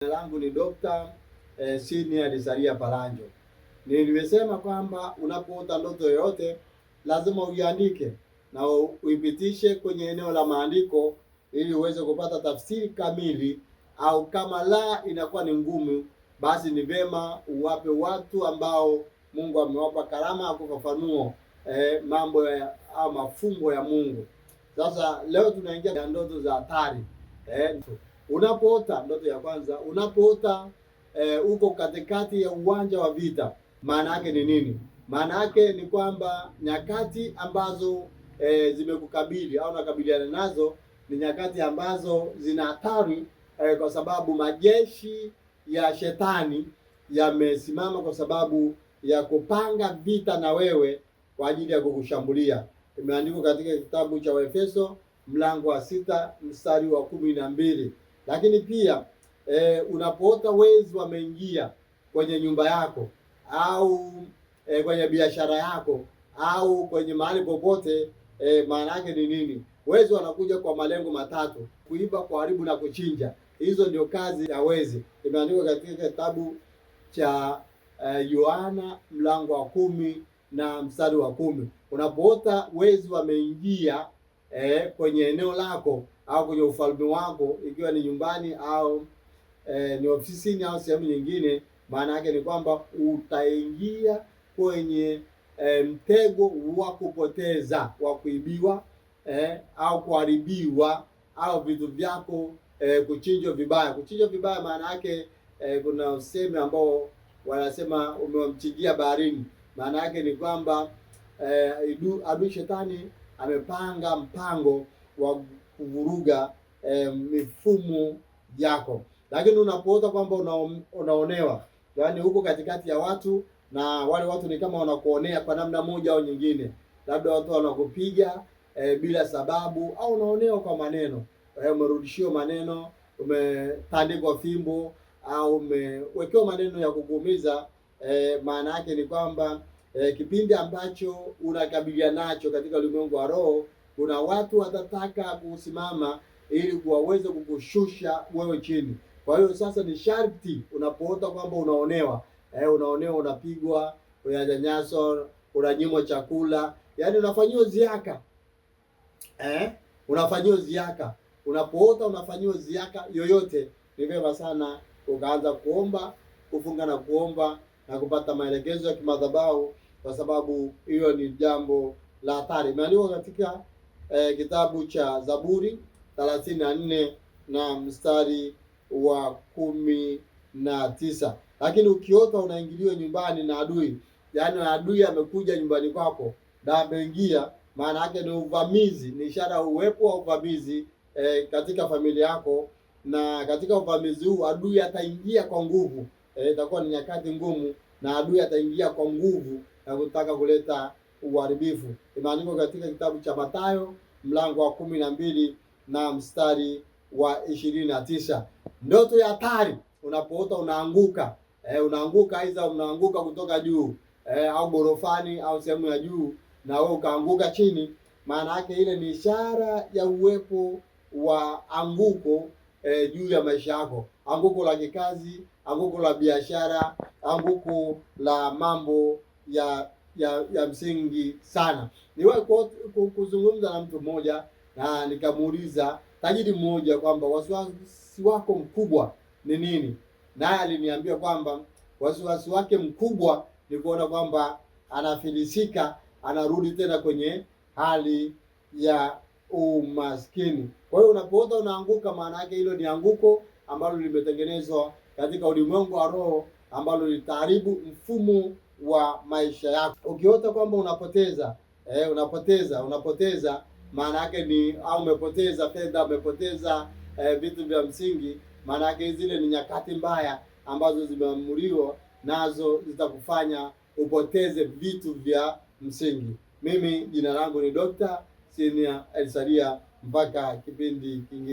Jina langu ni Dr. Senior Elisaria Palanjo. Nimesema kwamba unapoota ndoto yoyote lazima uiandike na uipitishe kwenye eneo la maandiko ili uweze kupata tafsiri kamili, au kama la inakuwa ni ngumu, basi ni vema uwape watu ambao Mungu amewapa karama ya kufafanua mambo au mafumbo ya Mungu. Sasa leo tunaingia na ndoto za hatari. Unapoota ndoto ya kwanza, unapoota uko katikati ya uwanja wa vita, maana yake ni nini? Maana yake ni kwamba nyakati ambazo zimekukabili au nakabiliana nazo ni nyakati ambazo zina hatari, kwa sababu majeshi ya shetani yamesimama kwa sababu ya kupanga vita na wewe kwa ajili ya kukushambulia. Imeandikwa katika kitabu cha Waefeso mlango wa 6 mstari wa 12. Lakini pia unapoota wezi wameingia kwenye nyumba yako au kwenye biashara yako au kwenye mahali popote, maana yake ni nini? Wezi wanakuja kwa malengo matatu: kuiba, kuharibu na kuchinja. Hizo ndio kazi ya wezi. Imeandikwa katika kitabu cha Yohana mlango wa 10 na mstari wa 10. Unapoota wezi wameingia kwenye eneo lako au kwenye ufalme wako, ikiwa ni nyumbani au ni ofisini au sehemu nyingine, maana yake ni kwamba utaingia kwenye mtego wa kupoteza, wa kuibiwa au kuharibiwa au vitu vyako kuchinjwa vibaya. Kuchinjwa vibaya maana yake kuna usemi ambao wanasema umemchinjia baharini. Maana yake ni kwamba adui shetani amepanga mpango wa kuvuruga mifumo yako. Lakini unapoota kwamba unaonewa, yaani huko katikati ya watu na wale watu ni kama wanakuonea kwa namna moja au nyingine, labda watu wanakupiga bila sababu, au unaonewa kwa maneno, umerudishiwa maneno, umetandikwa fimbo au umewekewa maneno ya kukuumiza. Maana yake ni kwamba kipindi ambacho unakabiliana nacho katika ulimwengu wa roho, kuna watu watataka kusimama ili kuwaweza kukushusha wewe chini. Kwa hiyo sasa ni sharti unapoota kwamba unaonewa, unapigwa, unanyanyaswa, unanyimwa chakula, yaani unafanyiwa ziaka, unafanyiwa ziaka. Unapoota unafanyiwa ziaka yoyote, ni vyema sana ukaanza kuomba, kufunga na kuomba na kupata maelekezo ya kimadhabahu, kwa sababu hiyo ni jambo la hatari. Imeandikwa katika kitabu cha Zaburi 34 na mstari wa 19. Lakini ukiota unaingiliwa nyumbani na adui, yaani adui amekuja nyumbani kwako na ameingia, maana yake ni uvamizi, ni ishara ya uwepo wa uvamizi katika familia yako, na katika uvamizi huu adui ataingia kwa nguvu. Itakuwa ni nyakati ngumu na adui ataingia kwa nguvu na kutaka kuleta uharibifu. Imeandikwa katika kitabu cha Mathayo mlango wa 12 na mstari wa 29. Ndoto ya hatari, unapoota unaanguka, aidha unaanguka kutoka juu au gorofani au sehemu ya juu na wewe ukaanguka chini, maana yake ile ni ishara ya uwepo wa anguko juu ya maisha yako, anguko la kikazi, anguko la biashara, anguko la mambo ya msingi sana. Niwahi kuzungumza na mtu mmoja na nikamuuliza, tajiri mmoja, kwamba wasiwasi wako mkubwa ni nini? Naye aliniambia kwamba wasiwasi wake mkubwa ni kuona kwamba anafilisika, anarudi tena kwenye hali ya umaskini. Kwa hiyo unapoota unaanguka, maana yake hilo ni anguko ambalo limetengenezwa katika ulimwengu wa roho, ambalo litaharibu mfumo wa maisha yako. Ukiota kwamba unapoteza, maana yake ni au umepoteza fedha, umepoteza vitu vya msingi, maana yake zile ni nyakati mbaya ambazo zimeamuriwa, nazo zitakufanya upoteze vitu vya msingi. Mimi jina langu ni Dr. Senior Elisaria, mpaka kipindi kingine.